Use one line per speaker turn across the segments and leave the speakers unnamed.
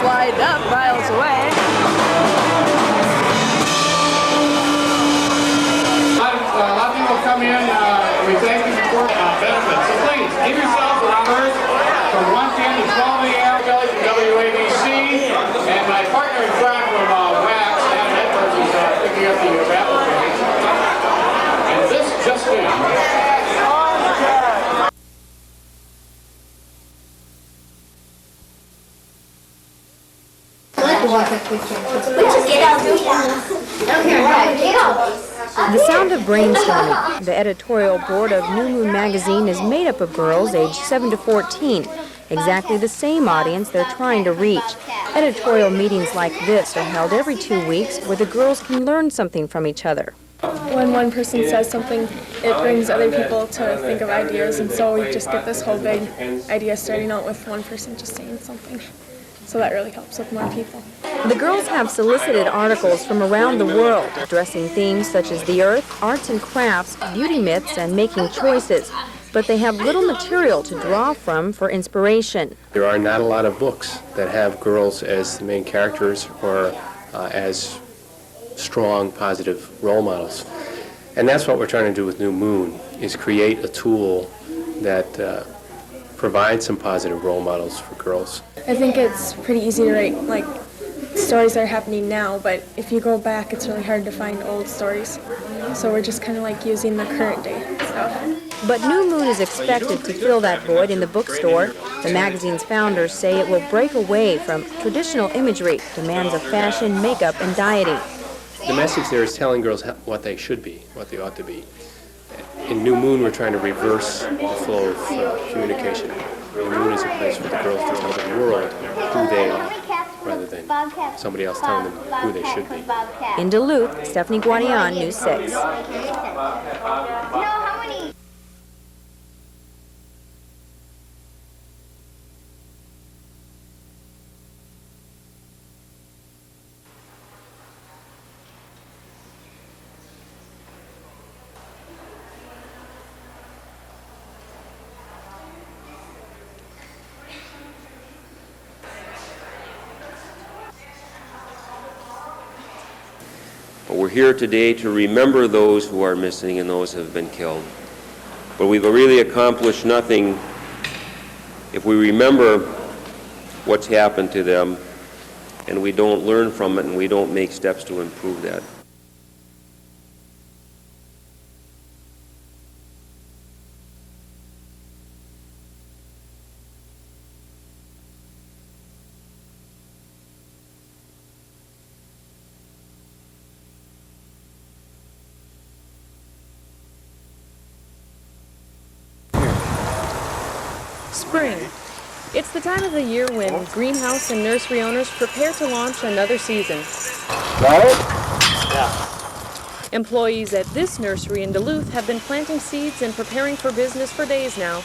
slide up miles away.
A lot of people come in, we thank you for benefits. So please, give yourselves a number from 110 to 12 a.m. from WABC. And my partner in crime from WAX, Ann Edwards, is picking up the application. And this just in.
The sound of brainstorming. The editorial board of New Moon magazine is made up of girls aged 7 to 14, exactly the same audience they're trying to reach. Editorial meetings like this are held every 2 weeks where the girls can learn something from each other.
When one person says something, it brings other people to think of ideas, and so we just get this whole big idea starting out with one person just saying something. So that really helps with more people.
The girls have solicited articles from around the world, addressing themes such as the earth, arts and crafts, beauty myths, and making choices. But they have little material to draw from for inspiration.
There are not a lot of books that have girls as the main characters or as strong, positive role models. And that's what we're trying to do with New Moon, is create a tool that provides some positive role models for girls.
I think it's pretty easy to write, like, stories that are happening now, but if you go back, it's really hard to find old stories. So we're just kind of like using the current day stuff.
But New Moon is expected to fill that void in the bookstore. The magazine's founders say it will break away from traditional imagery, demands of fashion, makeup, and dieting.
The message there is telling girls what they should be, what they ought to be. In New Moon, we're trying to reverse the flow of communication. New Moon is a place for the girls to tell the world who they are, rather than somebody else telling them who they should be.
In Duluth, Stephanie Guadian, News 6.
We're here today to remember those who are missing and those who have been killed. But we've really accomplished nothing if we remember what's happened to them and we don't learn from it and we don't make steps to improve that.
Spring. It's the time of the year when greenhouse and nursery owners prepare to launch another season. Employees at this nursery in Duluth have been planting seeds and preparing for business for days now.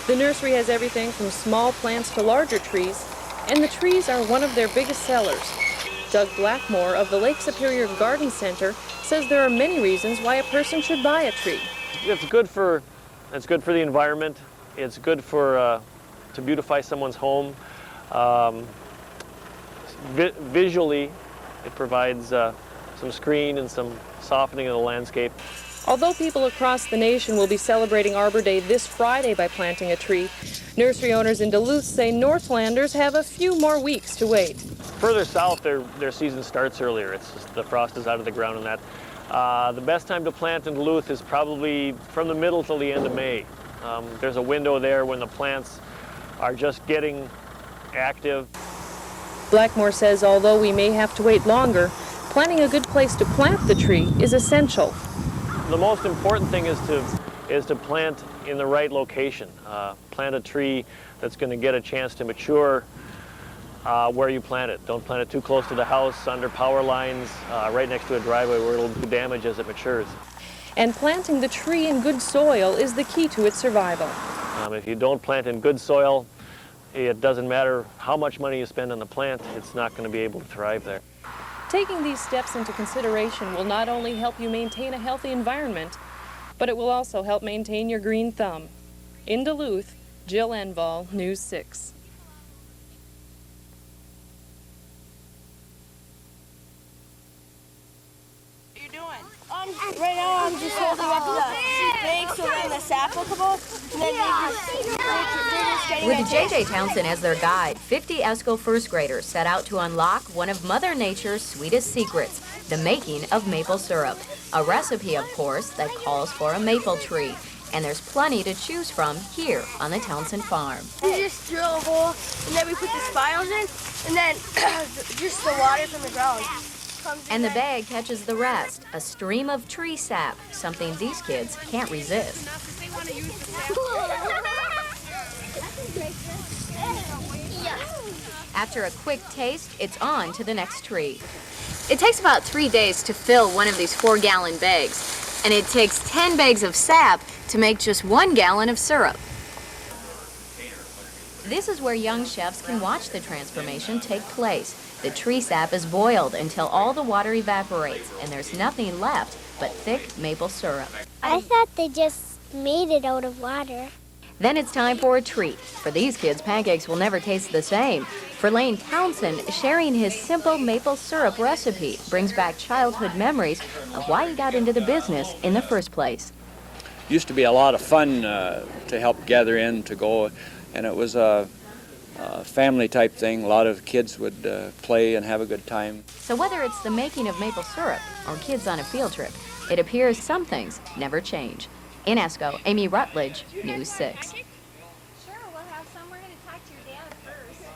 The nursery has everything from small plants to larger trees, and the trees are one of their biggest sellers. Doug Blackmore of the Lake Superior Garden Center says there are many reasons why a person should buy a tree.
It's good for the environment. It's good for to beautify someone's home. Visually, it provides some screen and some softening of the landscape.
Although people across the nation will be celebrating Arbor Day this Friday by planting a tree, nursery owners in Duluth say Northlanders have a few more weeks to wait.
Further south, their season starts earlier. It's just the frost is out of the ground and that. The best time to plant in Duluth is probably from the middle till the end of May. There's a window there when the plants are just getting active.
Blackmore says although we may have to wait longer, planning a good place to plant the tree is essential.
The most important thing is to plant in the right location. Plant a tree that's going to get a chance to mature where you plant it. Don't plant it too close to the house, under power lines, right next to a driveway where it'll do damage as it matures.
And planting the tree in good soil is the key to its survival.
If you don't plant in good soil, it doesn't matter how much money you spend on the plant, it's not going to be able to thrive there.
Taking these steps into consideration will not only help you maintain a healthy environment, but it will also help maintain your green thumb. In Duluth, Jill Enval, News 6.
you doing? Right now I'm just holding up the thing so then the sap will come off, and then they're just getting
With J.J. Townsend as their guide, 50 ESCO first graders set out to unlock one of Mother Nature's sweetest secrets, the making of maple syrup. A recipe, of course, that calls for a maple tree. And there's plenty to choose from here on the Townsend farm.
We just drill a hole, and then we put the spiles in, and then just the water from the ground comes in.
And the bag catches the rest, a stream of tree sap, something these kids can't resist. After a quick taste, it's on to the next tree. It takes about 3 days to fill one of these 4-gallon bags, and it takes 10 bags of sap to make just 1 gallon of syrup. This is where young chefs can watch the transformation take place. The tree sap is boiled until all the water evaporates, and there's nothing left but thick maple syrup.
I thought they just made it out of water.
Then it's time for a treat. For these kids, pancakes will never taste the same. For Lane Townsend, sharing his simple maple syrup recipe brings back childhood memories of why he got into the business in the first place.
Used to be a lot of fun to help gather in, to go, and it was a family type thing. A lot of kids would play and have a good time.
So whether it's the making of maple syrup or kids on a field trip, it appears some things never change. In ESCO, Amy Rutledge, News 6.
Sure, we'll have some. We're going to talk to your dad first.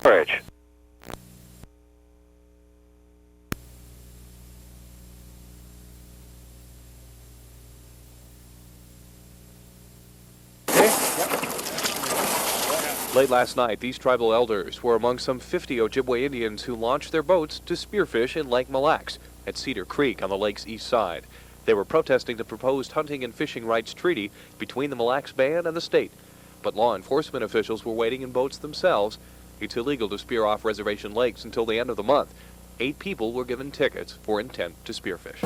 Courage.
Late last night, these tribal elders were among some 50 Ojibwe Indians who launched their boats to spearfish in Lake Mille Lacs at Cedar Creek on the lake's east side. They were protesting the proposed hunting and fishing rights treaty between the Mille Lacs Band and the state. But law enforcement officials were waiting in boats themselves. It's illegal to spear off reservation lakes until the end of the month. 8 people were given tickets for intent to spearfish.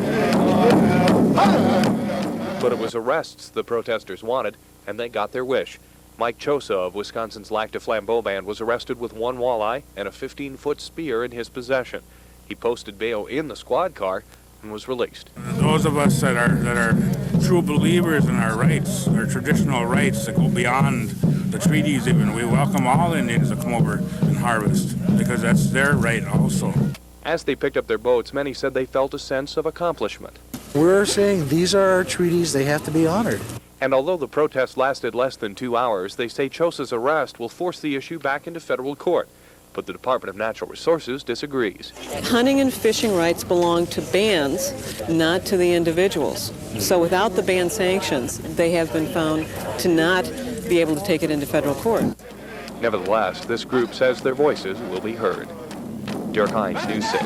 But it was arrests the protesters wanted, and they got their wish. Mike Chosa of Wisconsin's Lac de Flambeau Band was arrested with 1 walleye and a 15-foot spear in his possession. He posted bail in the squad car and was released.
Those of us that are true believers in our rights, our traditional rights that go beyond the treaties even, we welcome all Indians to come over and harvest because that's their right also.
As they picked up their boats, many said they felt a sense of accomplishment.
We're saying these are our treaties, they have to be honored.
And although the protest lasted less than 2 hours, they say Chosa's arrest will force the issue back into federal court. But the Department of Natural Resources disagrees.
Hunting and fishing rights belong to bands, not to the individuals. So without the band sanctions, they have been found to not be able to take it into federal court.
Nevertheless, this group says their voices will be heard. Derek Hines, News 6.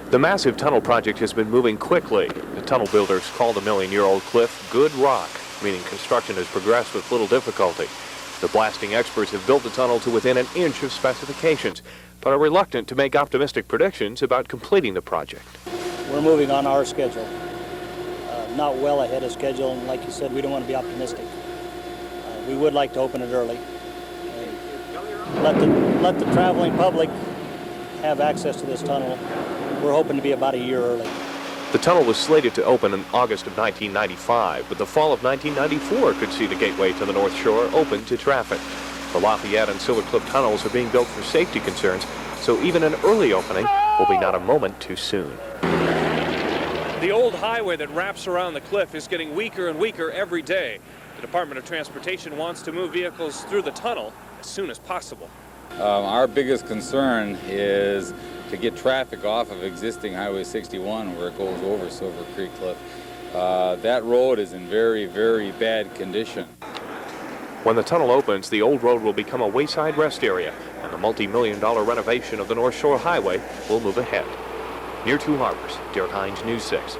The massive tunnel project has been moving quickly. The tunnel builders call the million-year-old cliff good rock, meaning construction has progressed with little difficulty. The blasting experts have built the tunnel to within an inch of specifications, but are reluctant to make optimistic predictions about completing the project.
We're moving on our schedule, not well ahead of schedule, and like you said, we don't want to be optimistic. We would like to open it early and let the traveling public have access to this tunnel. We're hoping to be about a year early.
The tunnel was slated to open in August of 1995, but the fall of 1994 could see the gateway to the North Shore open to traffic. The Lafayette and Silver Cliff tunnels are being built for safety concerns, so even an early opening will be not a moment too soon.
The old highway that wraps around the cliff is getting weaker and weaker every day. The Department of Transportation wants to move vehicles through the tunnel as soon as possible.
Our biggest concern is to get traffic off of existing Highway 61 where it goes over Silver Creek Cliff. That road is in very, very bad condition.
When the tunnel opens, the old road will become a wayside rest area, and the multi-million-dollar renovation of the North Shore Highway will move ahead. Near Two Harbors, Derek Hines, News 6.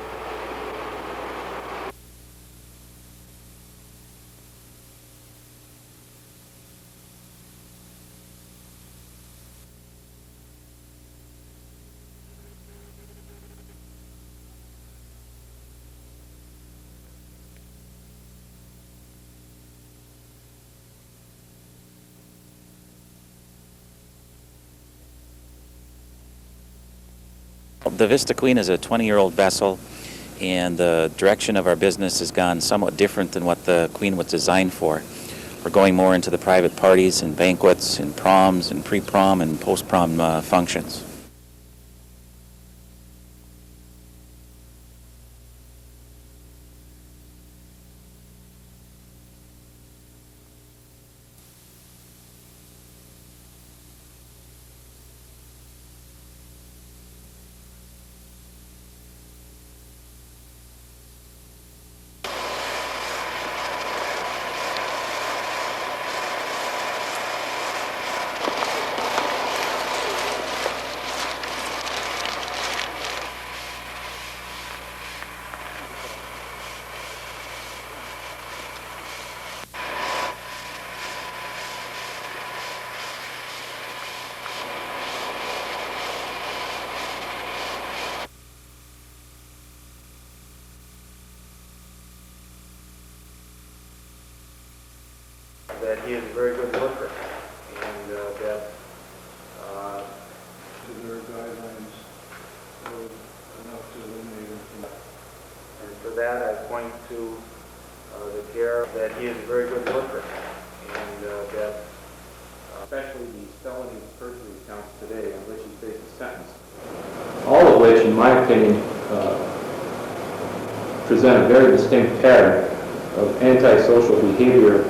The Vista Queen is a 20-year-old vessel, and the direction of our business has gone somewhat different than what the Queen was designed for. We're going more into the private parties and banquets and proms and pre-prom and post-prom functions.
That he is a very good worker, and that there are guidelines enough to eliminate him. And for that, I point to the care that he is a very good worker, and that especially the felony and perjury counts today, on which he faces sentence. All of which, in my opinion, present a very distinct pattern of antisocial behavior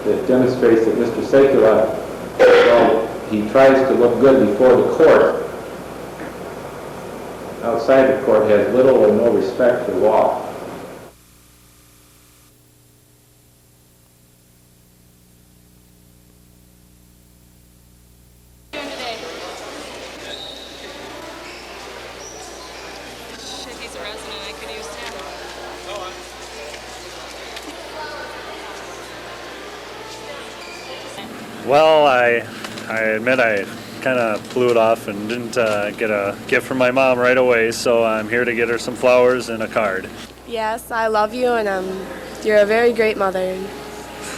that demonstrates that Mr. Sekula, while he tries to look good before the court, outside the court has little or no respect for law.
He's a resident. I could use him.
Well, I admit I kind of blew it off and didn't get a gift from my mom right away, so I'm here to get her some flowers and a card.
Yes, I love you, and you're a very great mother.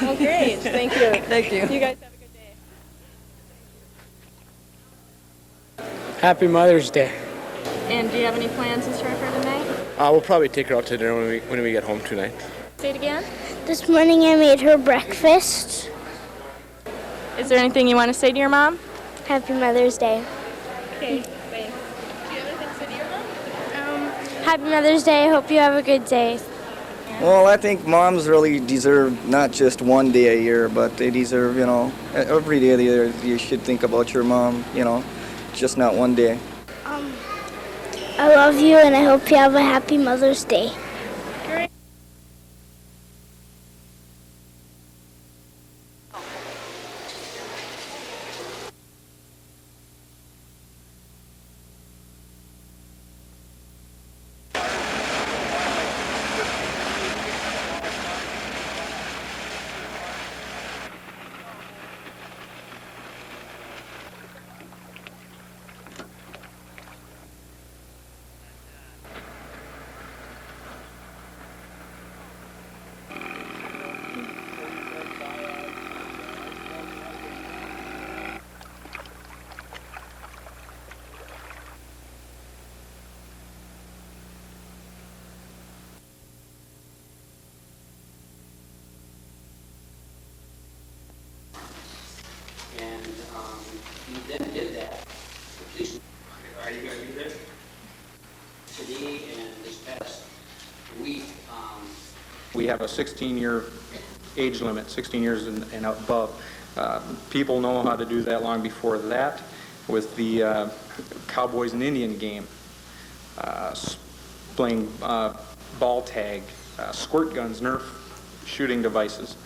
Oh, great. Thank you.
Thank you.
You guys have a good day.
Happy Mother's Day.
And do you have any plans in store for tonight?
We'll probably take her out to dinner when we get home tonight.
Say it again.
This morning I made her breakfast.
Is there anything you want to say to your mom?
Happy Mother's Day.
Okay, thanks. Do you have anything to say to your mom?
Happy Mother's Day. I hope you have a good day.
Well, I think moms really deserve not just one day a year, but they deserve, every day of the year you should think about your mom, just not one day.
I love you, and I hope you have a happy Mother's Day.
Great.
And he then did that. The police, are you there? Today and this past week.
We have a 16-year age limit, 16 years and above. People know how to do that long before that with the Cowboys and Indian game, playing ball tag, squirt guns, Nerf shooting devices.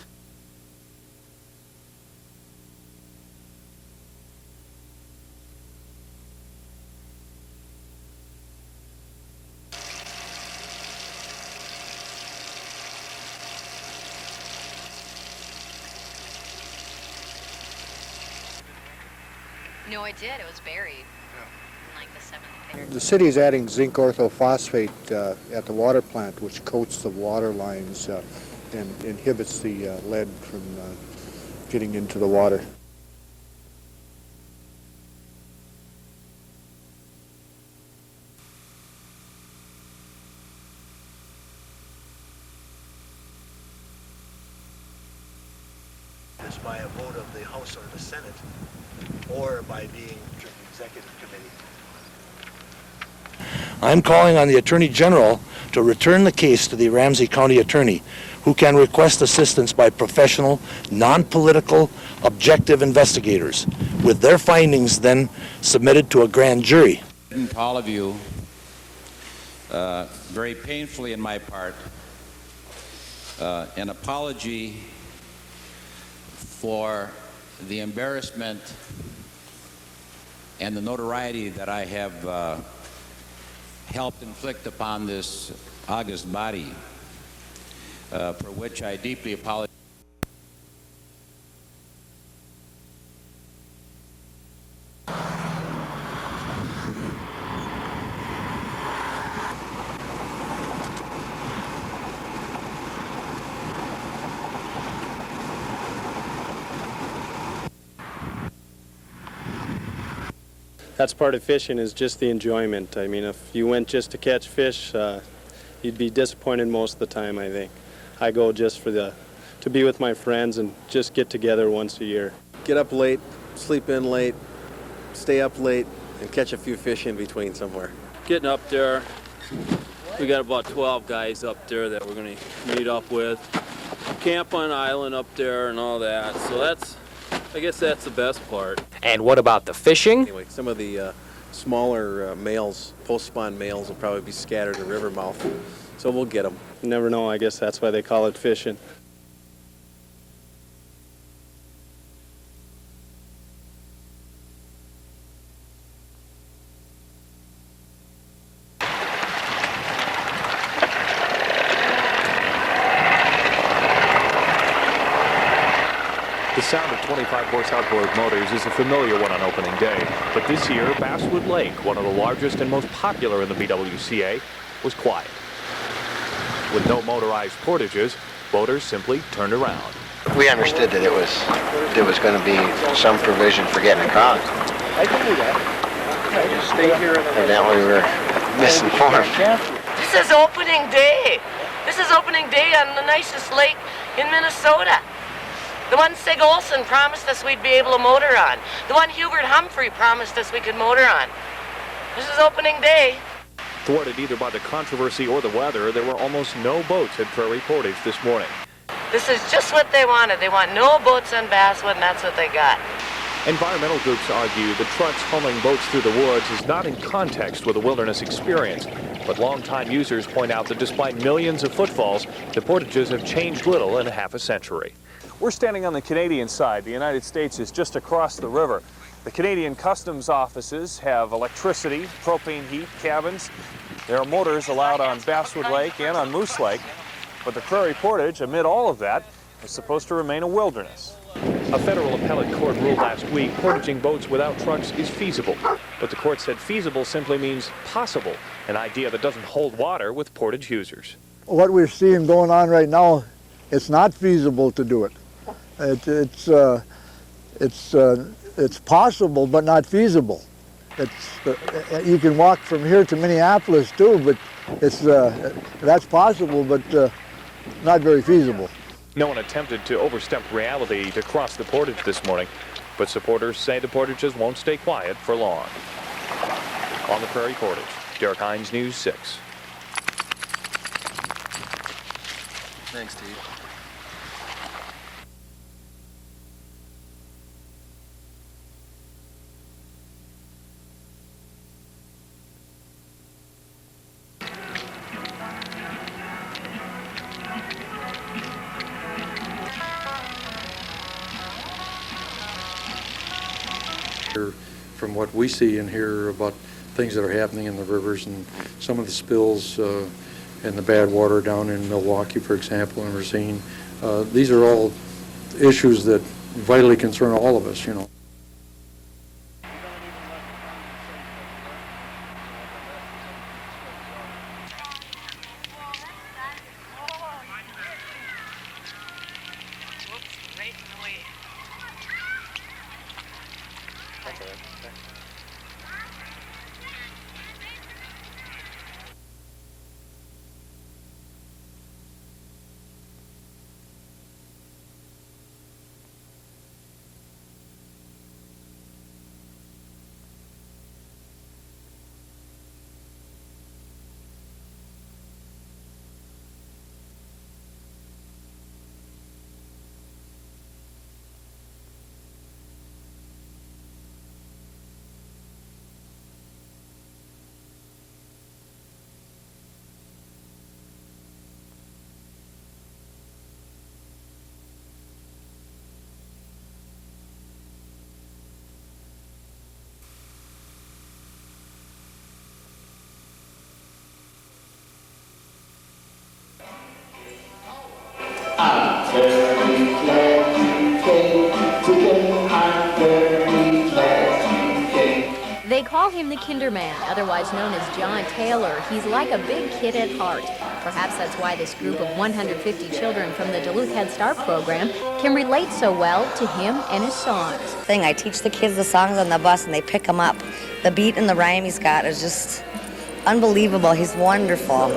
No, I did. It was buried in like the 7th grade.
The city is adding zinc orthophosphate at the water plant, which coats the water lines and inhibits the lead from getting into the water.
This by a vote of the House or the Senate, or by being to the Executive Committee.
I'm calling on the Attorney General to return the case to the Ramsey County Attorney, who can request assistance by professional, non-political, objective investigators, with their findings then submitted to a grand jury.
To all of you, very painfully in my part, an apology for the embarrassment and the notoriety that I have helped inflict upon this august body, for which I deeply apologize.
That's part of fishing, is just the enjoyment. I mean, if you went just to catch fish, you'd be disappointed most of the time, I think. I go just for to be with my friends and just get together once a year.
Get up late, sleep in late, stay up late, and catch a few fish in between somewhere.
Getting up there, we got about 12 guys up there that we're going to meet up with. Camp on an island up there and all that, so I guess that's the best part.
And what about the fishing?
Anyway, some of the smaller males, post-spawn males, will probably be scattered at river mouth, so we'll get them.
You never know, I guess that's why they call it fishing.
The sound of 25-horse outboard motors is a familiar one on opening day, but this year, Basswood Lake, one of the largest and most popular in the BWCA, was quiet. With no motorized portages, boaters simply turned around.
We understood that there was going to be some provision for getting across.
I can do that. Just stay here.
Evidently, we were misinformed.
This is opening day. This is opening day on the nicest lake in Minnesota. The one Sig Olson promised us we'd be able to motor on. The one Hubert Humphrey promised us we could motor on. This is opening day.
Thwarted either by the controversy or the weather, there were almost no boats at Prairie Portage this morning.
This is just what they wanted. They want no boats on Basswood, and that's what they got.
Environmental groups argue the trucks hauling boats through the woods is not in context with a wilderness experience. But longtime users point out that despite millions of footfalls, the portages have changed little in half a century.
We're standing on the Canadian side. The United States is just across the river. The Canadian customs offices have electricity, propane heat, cabins. There are motors allowed on Basswood Lake and on Moose Lake. But the Prairie Portage, amid all of that, is supposed to remain a wilderness.
A federal appellate court ruled last week portaging boats without trucks is feasible. But the court said feasible simply means possible, an idea that doesn't hold water with portage users.
What we're seeing going on right now, it's not feasible to do it. It's possible, but not feasible. You can walk from here to Minneapolis too, but that's possible, but not very feasible.
No one attempted to overstep reality to cross the portage this morning. but supporters say the portages won't stay quiet for long. On the Prairie Portage, Derek Hines, News 6.
Thanks, Steve.
From what we see and hear about things that are happening in the rivers and some of the spills and the bad water down in Milwaukee, for example, and Racine, these are all issues that vitally concern all of us, you know.
They call him the Kinderman, otherwise known as John Taylor. He's like a big kid at heart. Perhaps that's why this group of 150 children from the Duluth Head Start program can relate so well to him and his songs.
I teach the kids the songs on the bus and they pick them up. The beat and the rhyme he's got is just unbelievable. He's wonderful.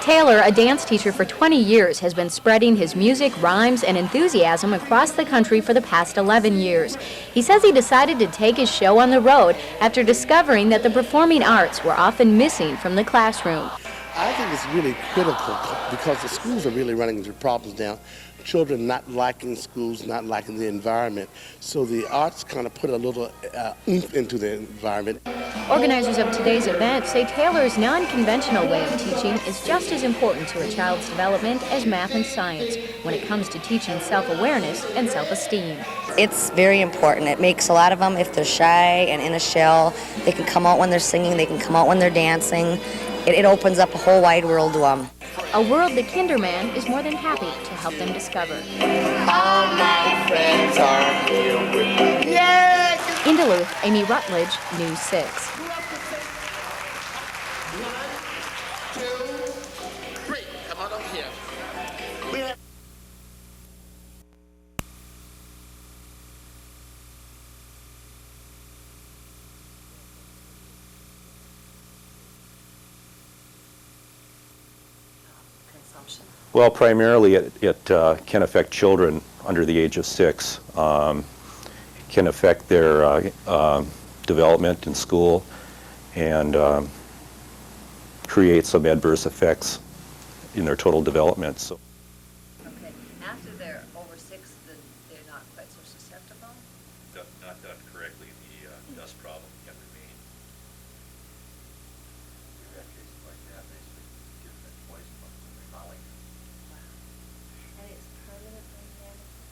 Taylor, a dance teacher for 20 years, has been spreading his music, rhymes, and enthusiasm across the country for the past 11 years. He says he decided to take his show on the road after discovering that the performing arts were often missing from the classroom.
I think it's really critical because the schools are really running into problems now. Children not liking schools, not liking the environment. So the arts kind of put a little oomph into the environment.
Organizers of today's event say Taylor's non-conventional way of teaching is just as important to a child's development as math and science when it comes to teaching self-awareness and self-esteem.
It's very important. It makes a lot of them, if they're shy and in a shell, they can come out when they're singing, they can come out when they're dancing. It opens up a whole wide world to them.
A world the Kinderman is more than happy to help them discover.
All my friends are here with me. Yes!
In Duluth, Amy Rutledge, News 6.
1, 2, 3. Come on over here.
Well, primarily it can affect children under the age of 6. It can affect their development in school and create some adverse effects in their total development. So.
Okay, after they're over 6, then they're not quite so susceptible?
Not done correctly, the dust problem can remain. We've had cases like that, basically given it twice when they molly.
And it's permanently manifest.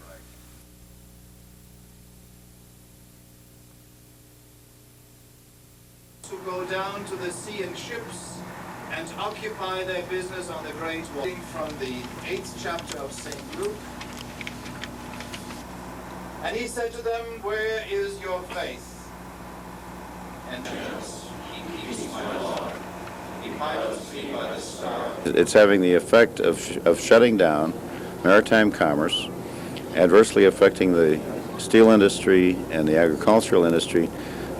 Right.
To go down to the sea in ships and occupy their business on the Great Wall. From the 8th chapter of St. Luke. And he said to them, "Where is your faith?" And
it's having the effect of shutting down maritime commerce, adversely affecting the steel industry and the agricultural industry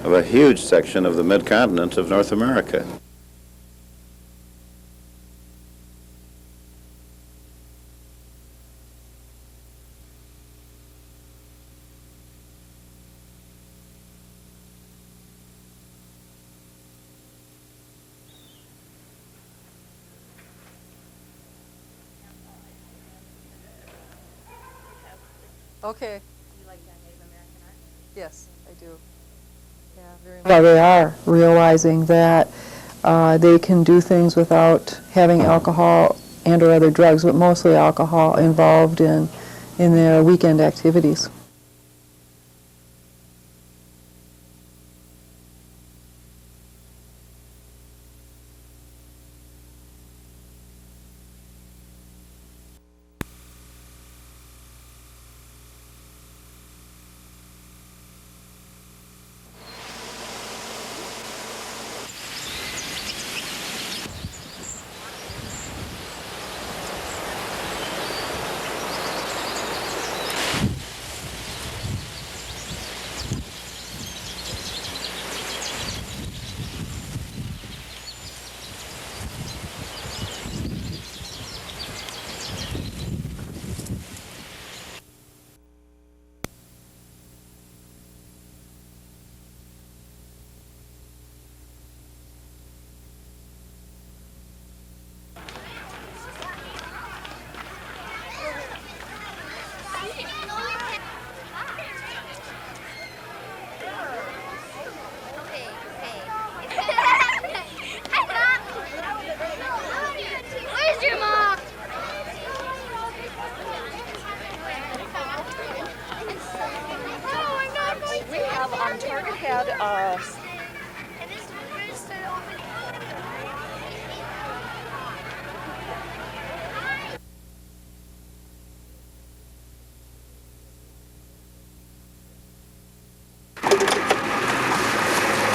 of a huge section of the mid-continent of North America.
Okay.
You like Native American art?
Yes, I do. Yeah, very much.
Well, they are realizing that they can do things without having alcohol and or other drugs, but mostly alcohol involved in their weekend activities.
Where's your mom?
We have Target had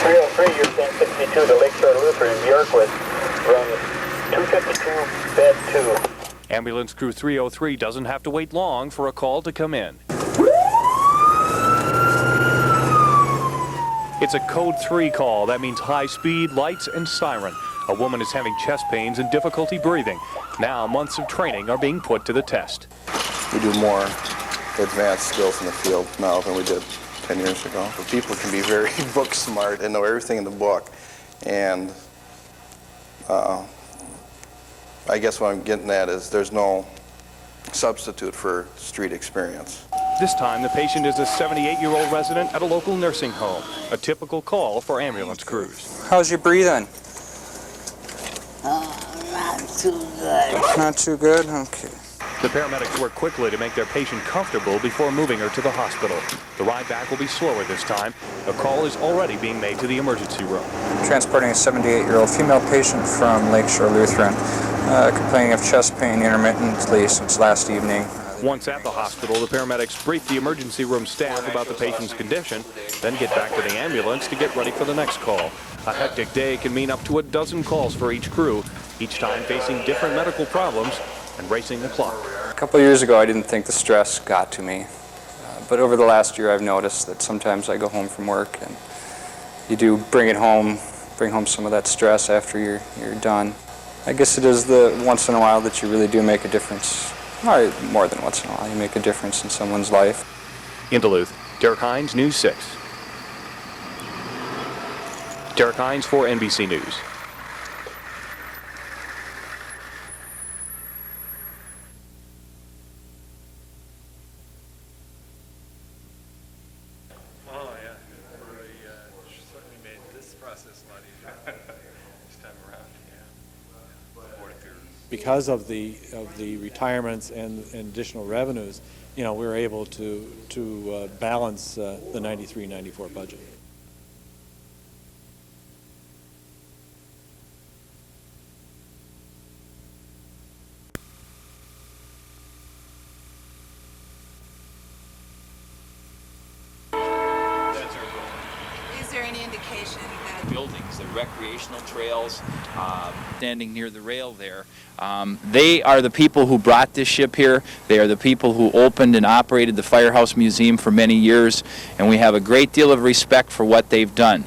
303, you're 1062 to Lakeshore Lutheran, Bjorkwood, run 252, bed 2.
Ambulance crew 303 doesn't have to wait long for a call to come in. It's a code 3 call. That means high speed, lights, and siren. A woman is having chest pains and difficulty breathing. Now months of training are being put to the test.
We do more advanced skills in the field now than we did 10 years ago. But people can be very book smart and know everything in the book. And I guess what I'm getting at is there's no substitute for street experience.
This time, the patient is a 78-year-old resident at a local nursing home. A typical call for ambulance crews.
How's your breathing?
Not too good.
Not too good? Okay.
The paramedics work quickly to make their patient comfortable before moving her to the hospital. The ride back will be slower this time. A call is already being made to the emergency room.
Transporting a 78-year-old female patient from Lakeshore Lutheran, complaining of chest pain intermittently since last evening.
Once at the hospital, the paramedics brief the emergency room staff about the patient's condition, then get back to the ambulance to get ready for the next call. A hectic day can mean up to a dozen calls for each crew, each time facing different medical problems and racing the clock.
A couple of years ago, I didn't think the stress got to me. But over the last year, I've noticed that sometimes I go home from work and you do bring home some of that stress after you're done. I guess it is the once in a while that you really do make a difference. Or more than once in a while, you make a difference in someone's life.
In Duluth, Derek Hines, News 6. Derek Hines for NBC News.
Oh, yeah. We certainly made this process a lot easier this time around.
Because of the retirements and additional revenues, we were able to balance the 93-94 budget.
Is there any indication that
buildings, the recreational trails, standing near the rail there, they are the people who brought this ship here. They are the people who opened and operated the Firehouse Museum for many years, and we have a great deal of respect for what they've done.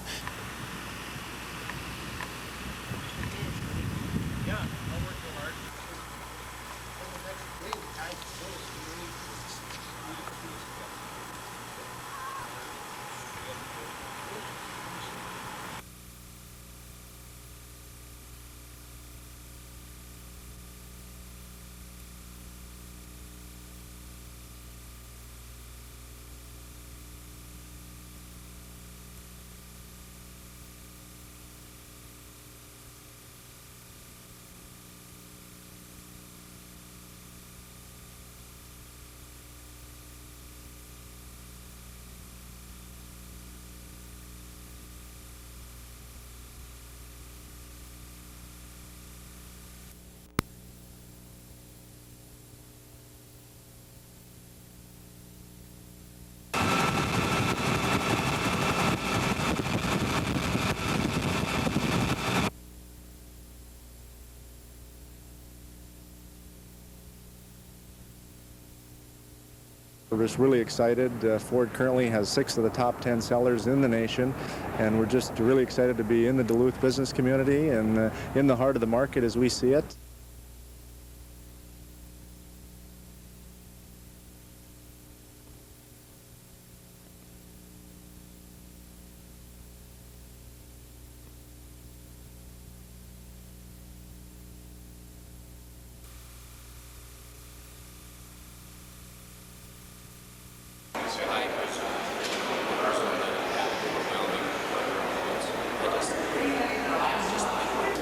We're just really excited. Ford currently has 6 of the top 10 sellers in the nation, and we're just really excited to be in the Duluth business community and in the heart of the market as we see it.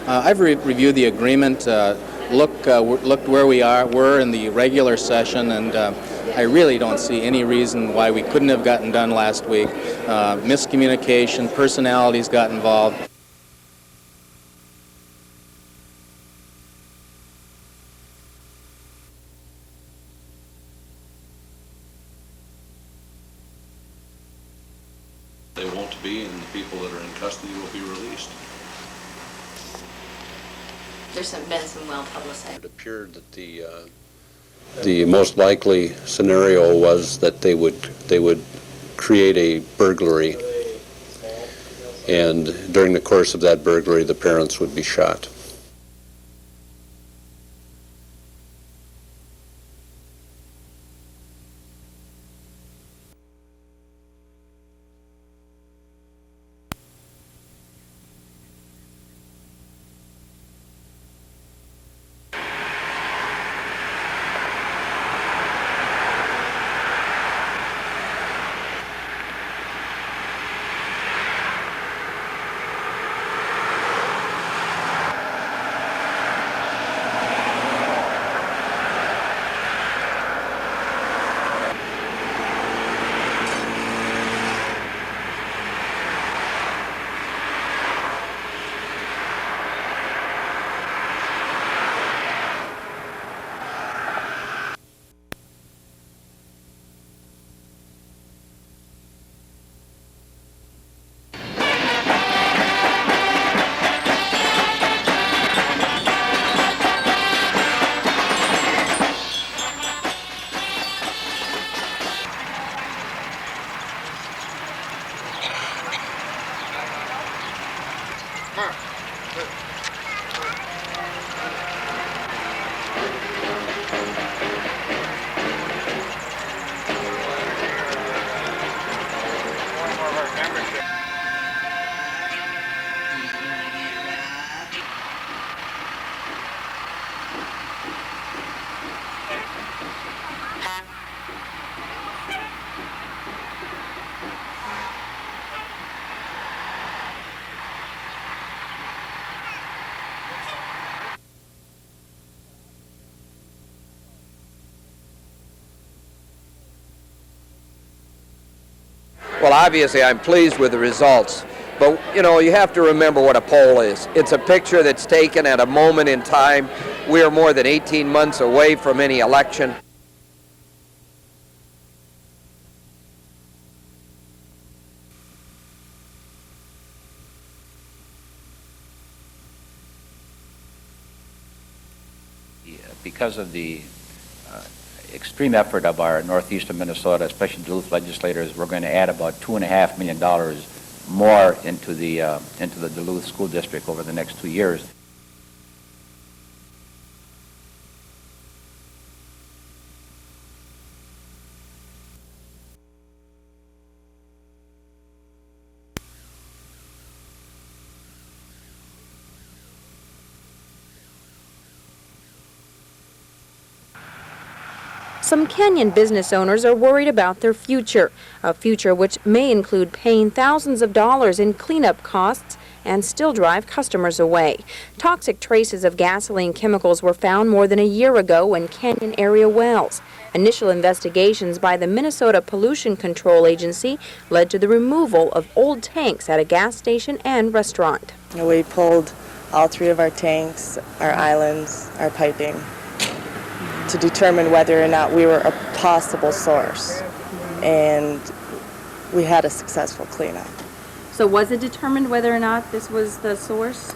I've reviewed the agreement, looked where we're in the regular session, and I really don't see any reason why we couldn't have gotten done last week. Miscommunication, personalities got involved.
They won't be, and the people that are in custody will be released.
There's been some well-publicized.
It appeared that the most likely scenario was that they would create a burglary, and during the course of that burglary, the parents would be shot.
Well, obviously, I'm pleased with the results. But, you know, you have to remember what a poll is. It's a picture that's taken at a moment in time. We are more than 18 months away from any election.
Because of the extreme effort of our northeastern Minnesota, especially Duluth legislators, we're going to add about $2.5 million more into the Duluth School District over the next 2 years.
Some Canyon business owners are worried about their future, a future which may include paying thousands of dollars in cleanup costs and still drive customers away. Toxic traces of gasoline chemicals were found more than a year ago in Canyon area wells. Initial investigations by the Minnesota Pollution Control Agency led to the removal of old tanks at a gas station and restaurant.
We pulled all 3 of our tanks, our islands, our piping, to determine whether or not we were a possible source, and we had a successful cleanup.
So was it determined whether or not this was the source?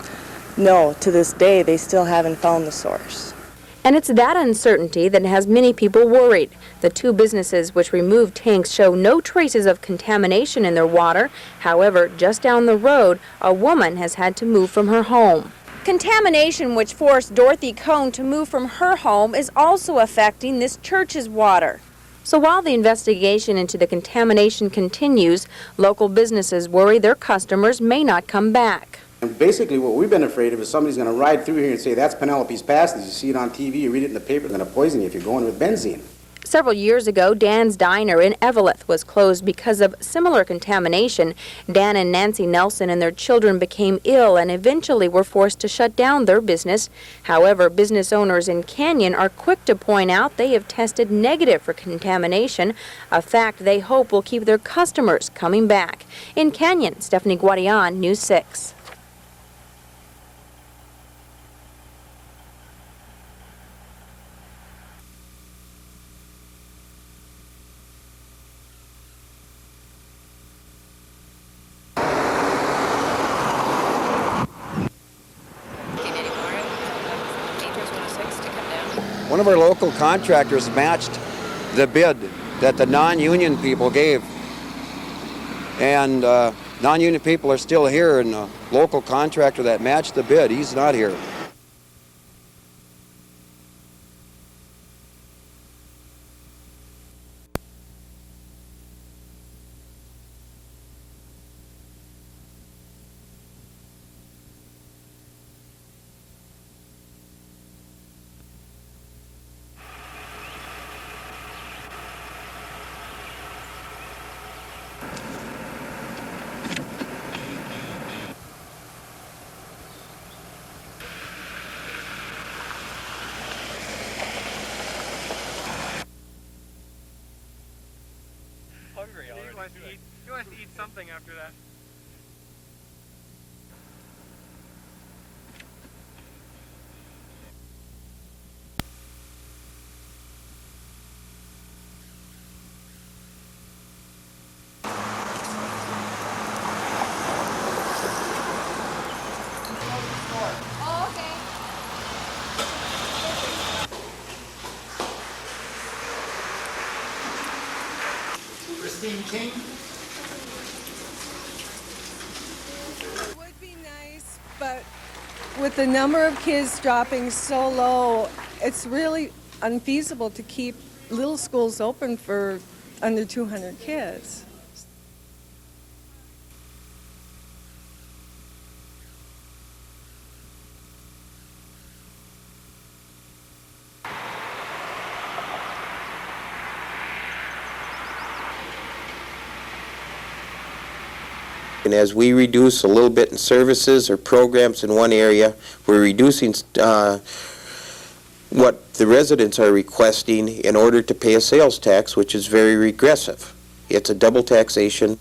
No, to this day they still haven't found the source.
And it's that uncertainty that has many people worried. The two businesses which removed tanks show no traces of contamination in their water. However, just down the road, a woman has had to move from her home. Contamination which forced Dorothy Cohn to move from her home is also affecting this church's water. So while the investigation into the contamination continues, local businesses worry their customers may not come back.
And basically what we've been afraid of is somebody's going to ride through here and say, that's Penelope's Passage. You see it on TV, you read it in the paper, they're going to poison you if you're going with benzene.
Several years ago, Dan's Diner in Eveleth was closed because of similar contamination. Dan and Nancy Nelson and their children became ill and eventually were forced to shut down their business. However, business owners in Canyon are quick to point out they have tested negative for contamination, a fact they hope will keep their customers coming back. In Canyon, Stephanie Guadian, News 6.
One of our local contractors matched the bid that the non-union people gave. And non-union people are still here, and the local contractor that matched the bid, he's not here.
Hungry already. He wants to eat something after that.
King?
It would be nice, but with the number of kids dropping so low, it's really unfeasible to keep little schools open for under 200 kids.
And as we reduce a little bit in services or programs in one area, we're reducing what the residents are requesting in order to pay a sales tax, which is very regressive. It's a double taxation.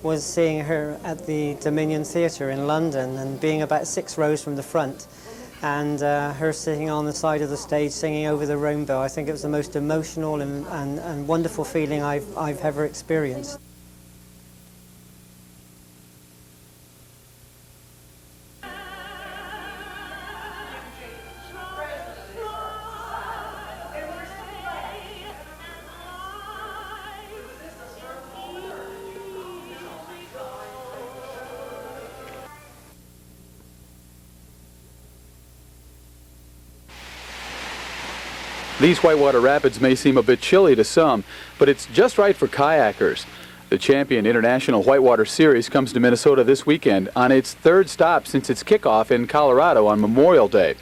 Was seeing her at the Dominion Theatre in London and being about 6 rows from the front, and her sitting on the side of the stage singing Over the Rainbow. I think it was the most emotional and wonderful feeling I've ever experienced.
These whitewater rapids may seem a bit chilly to some, but it's just right for kayakers. The Champion International Whitewater Series comes to Minnesota this weekend on its third stop since its kickoff in Colorado on Memorial Day.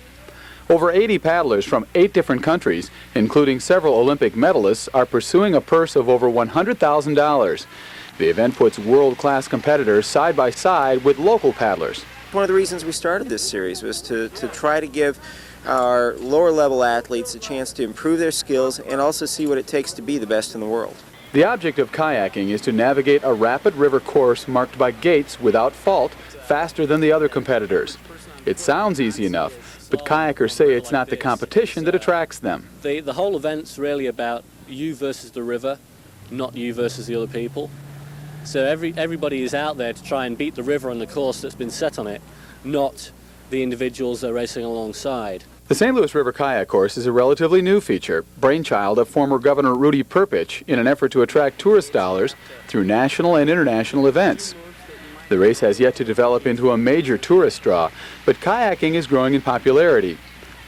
Over 80 paddlers from 8 different countries, including several Olympic medalists, are pursuing a purse of over $100,000. The event puts world-class competitors side by side with local paddlers.
One of the reasons we started this series was to try to give
our lower level athletes a chance to improve their skills and also see what it takes to be the best in the world.
The object of kayaking is to navigate a rapid river course marked by gates without fault, faster than the other competitors. It sounds easy enough, but kayakers say it's not the competition that attracts them.
The whole event's really about you versus the river, not you versus the other people. So everybody is out there to try and beat the river on the course that's been set on it, not the individuals they're racing alongside.
The St. Louis River Kayak Course is a relatively new feature, brainchild of former Governor Rudy Perpich in an effort to attract tourist dollars through national and international events. The race has yet to develop into a major tourist draw, but kayaking is growing in popularity.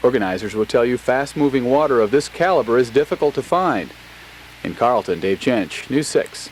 Organizers will tell you fast-moving water of this caliber is difficult to find. In Carlton, Dave Jench, News 6.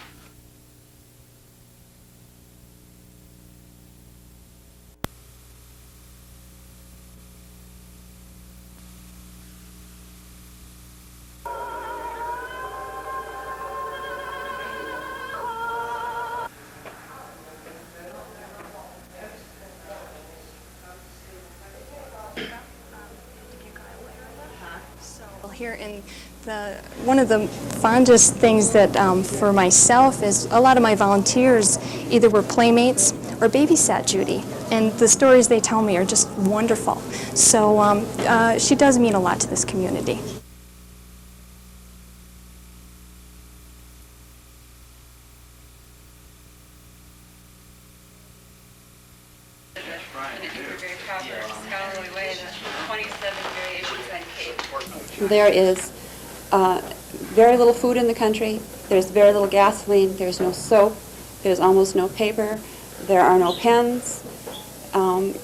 Here, and one of the fondest things that for myself is a lot of my volunteers either were playmates or babysat Judy, and the stories they tell me are just wonderful. So she does mean a lot to this community.
There is very little food in the country. There's very little gasoline. There's no soap. There's almost no paper. There are no pens. And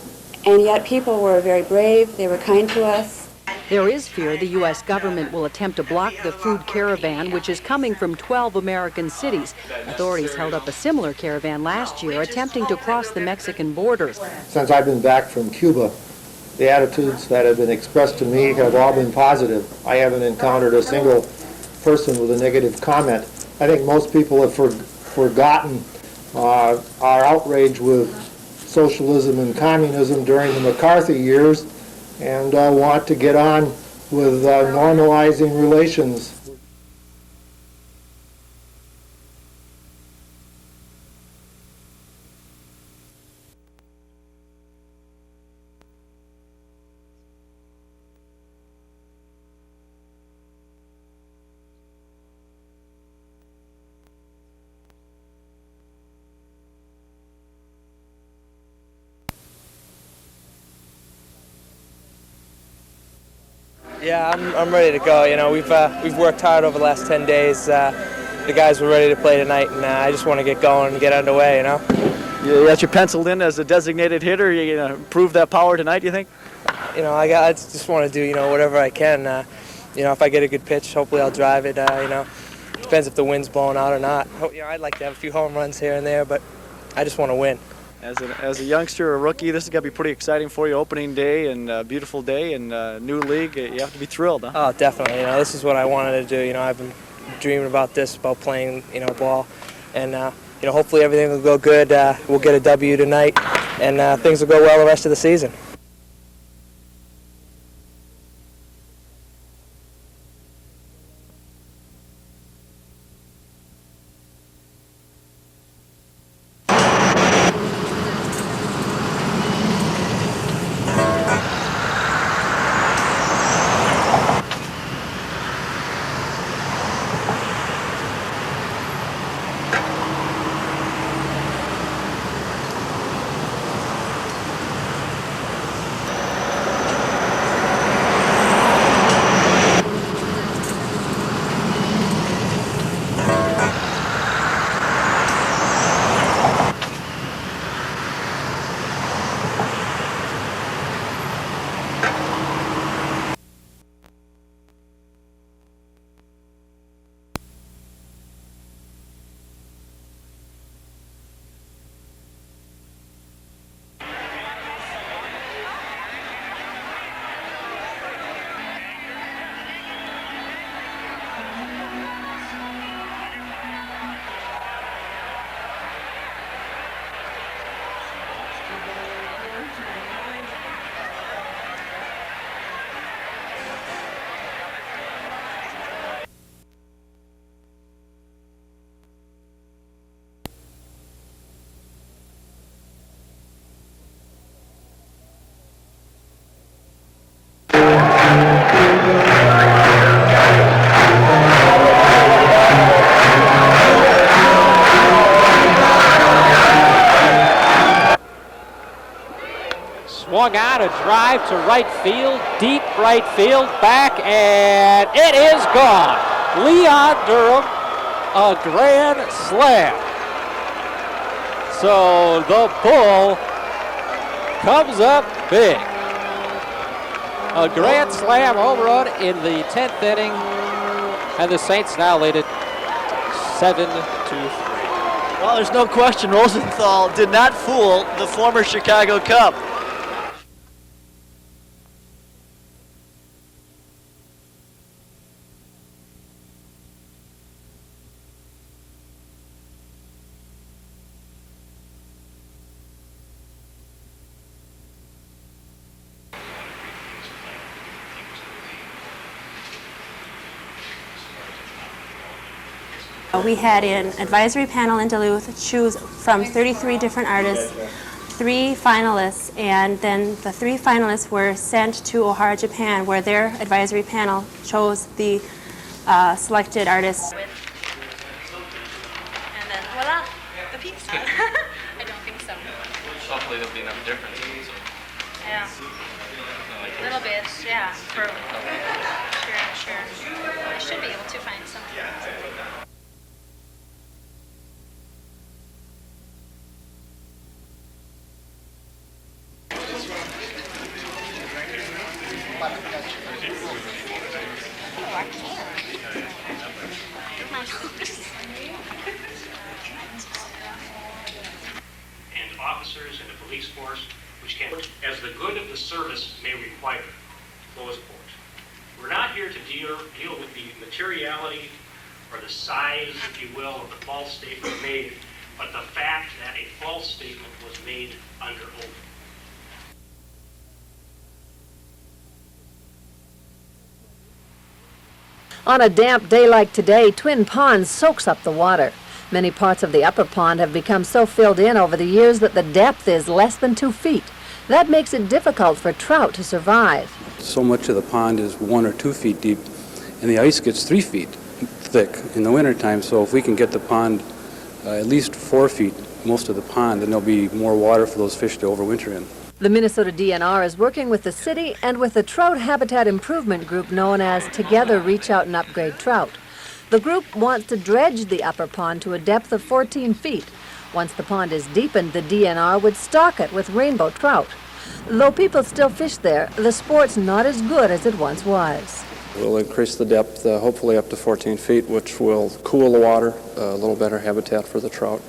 yet people were very brave. They were kind to us.
There is fear the U.S. government will attempt to block the food caravan, which is coming from 12 American cities. Authorities held up a similar caravan last year, attempting to cross the Mexican border.
Since I've been back from Cuba, the attitudes that have been expressed to me have all been positive. I haven't encountered a single person with a negative comment. I think most people have forgotten our outrage with socialism and communism during the McCarthy years and want to get on with normalizing relations.
Yeah, I'm ready to go. You know, we've worked hard over the last 10 days. The guys were ready to play tonight, and I just want to get going and get underway. You know.
You got you penciled in as a designated hitter. You gonna prove that power tonight, you think?
You know, I just want to do whatever I can. You know, if I get a good pitch, hopefully I'll drive it. You know, depends if the wind's blowing out or not. You know, I'd like to have a few home runs here and there, but I just want to win.
As a youngster, a rookie, this is going to be pretty exciting for you. Opening day and a beautiful day and new league. You have to be thrilled, huh?
Oh, definitely. You know, this is what I wanted to do. You know, I've been dreaming about this, about playing, ball. And, you know, hopefully everything will go good. We'll get a W tonight, and things will go well the rest of the season.
Swung out, a drive to right field, deep right field, back, and it is gone. Leon Durham, a grand slam. So the Bull comes up big. A grand slam home run in the 10th inning, and the Saints now lead it 7-3.
Well, there's no question Rosenthal did not fool the former Chicago Cub.
We had an advisory panel in Duluth choose from 33 different artists, 3 finalists, and then the 3 finalists were sent to Ohara, Japan, where their advisory panel chose the selected artists.
And then voila, the piece. I don't think so.
Hopefully there'll be enough difference.
Yeah. A little bit, yeah. Sure. I should be able to find something.
And officers and the police force, which can, as the good of the service may require, close quote. We're not here to deal with the materiality or the size, if you will, of the false statement made, but the fact that a false statement was made under oath.
On a damp day like today, Twin Ponds soaks up the water. Many parts of the upper pond have become so filled in over the years that the depth is less than 2 feet. That makes it difficult for trout to survive.
So much of the pond is 1 or 2 feet deep, and the ice gets 3 feet thick in the wintertime. So if we can get the pond at least 4 feet, most of the pond, then there'll be more water for those fish to overwinter in.
The Minnesota DNR is working with the city and with the Trout Habitat Improvement Group known as Together Reach Out and Upgrade Trout. The group wants to dredge the upper pond to a depth of 14 feet. Once the pond is deepened, the DNR would stock it with rainbow trout. Though people still fish there, the sport's not as good as it once was.
We'll increase the depth, hopefully up to 14 feet, which will cool the water, a little better habitat for the trout.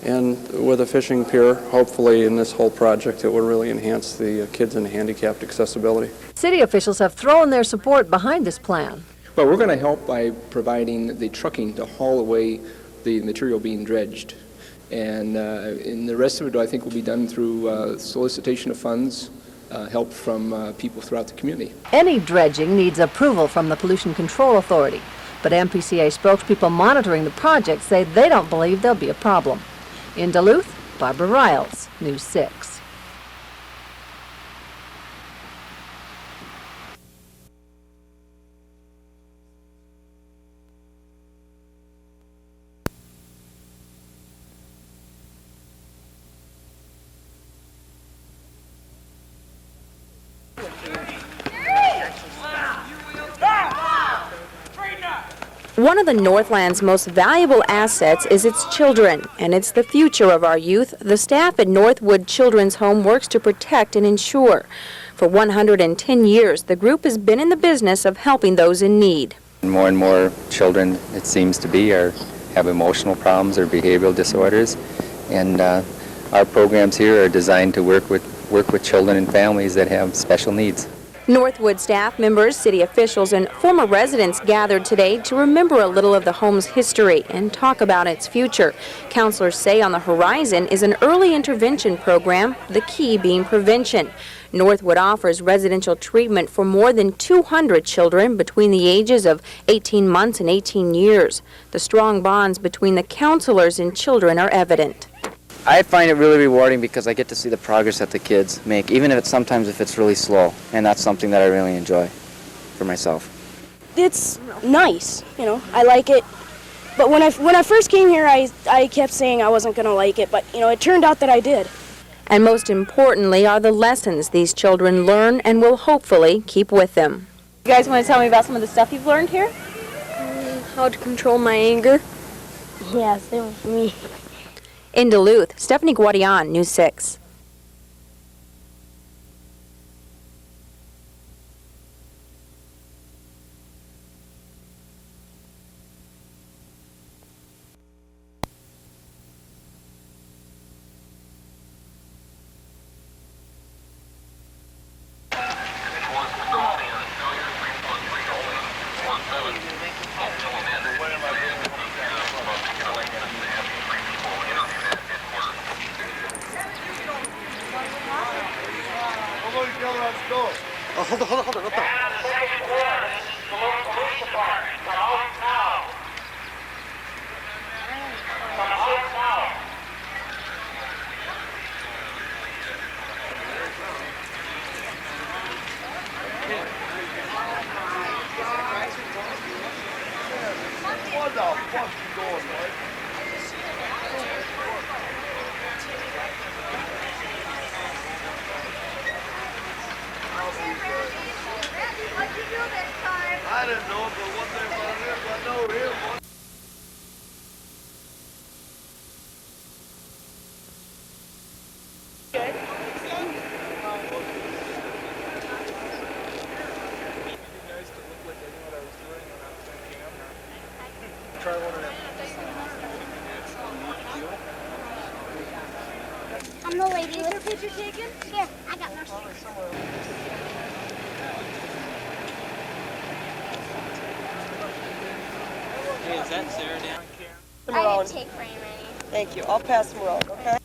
And with a fishing pier, hopefully in this whole project, it will really enhance the kids and handicapped accessibility.
City officials have thrown their support behind this plan.
Well, we're going to help by providing the trucking to haul away the material being dredged. And the rest of it, I think, will be done through solicitation of funds, help from people throughout the community.
Any dredging needs approval from the Pollution Control Authority, but MPCA spokespeople monitoring the project say they don't believe there'll be a problem. In Duluth, Barbara Riles, News 6.
One of the Northland's most valuable assets is its children, and it's the future of our youth the staff at Northwood Children's Home works to protect and ensure. For 110 years, the group has been in the business of helping those in need.
More and more children, it seems to be, have emotional problems or behavioral disorders, and our programs here are designed to work with children and families that have special needs.
Northwood staff members, city officials, and former residents gathered today to remember a little of the home's history and talk about its future. Counselors say on the horizon is an early intervention program, the key being prevention. Northwood offers residential treatment for more than 200 children between the ages of 18 months and 18 years. The strong bonds between the counselors and children are evident.
I find it really rewarding because I get to see the progress that the kids make, even if sometimes if it's really slow, and that's something that I really enjoy. for myself.
It's nice, you know, I like it. But when I first came here, I kept saying I wasn't going to like it, but, you know, it turned out that I did.
And most importantly are the lessons these children learn and will hopefully keep with them. You guys want to tell me about some of the stuff you've learned here?
How to control my anger. Yeah, same with me.
In Duluth, Stephanie Guadian, News 6.
hold on. What the fuck you doing, boy? I didn't know, but one thing about it is I know him. Try one of them.
I'm the lady. Is your picture taken? Here, I got my
Hey, is that Sarah down?
I didn't take very many.
Thank you. I'll pass them around, okay?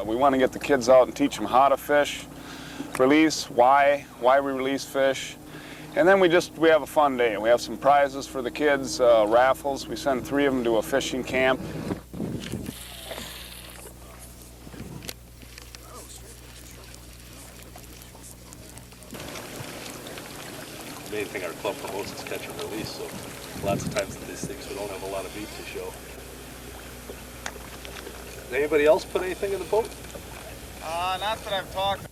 We want to get the kids out and teach them how to fish, release, why we release fish, and then we have a fun day. We have some prizes for the kids, raffles. We send 3 of them to a fishing camp.
The main thing our club promotes is catch and release, so lots of times in these things we don't have a lot of meat to show. Did anybody else put anything in the boat?
Not that I've talked.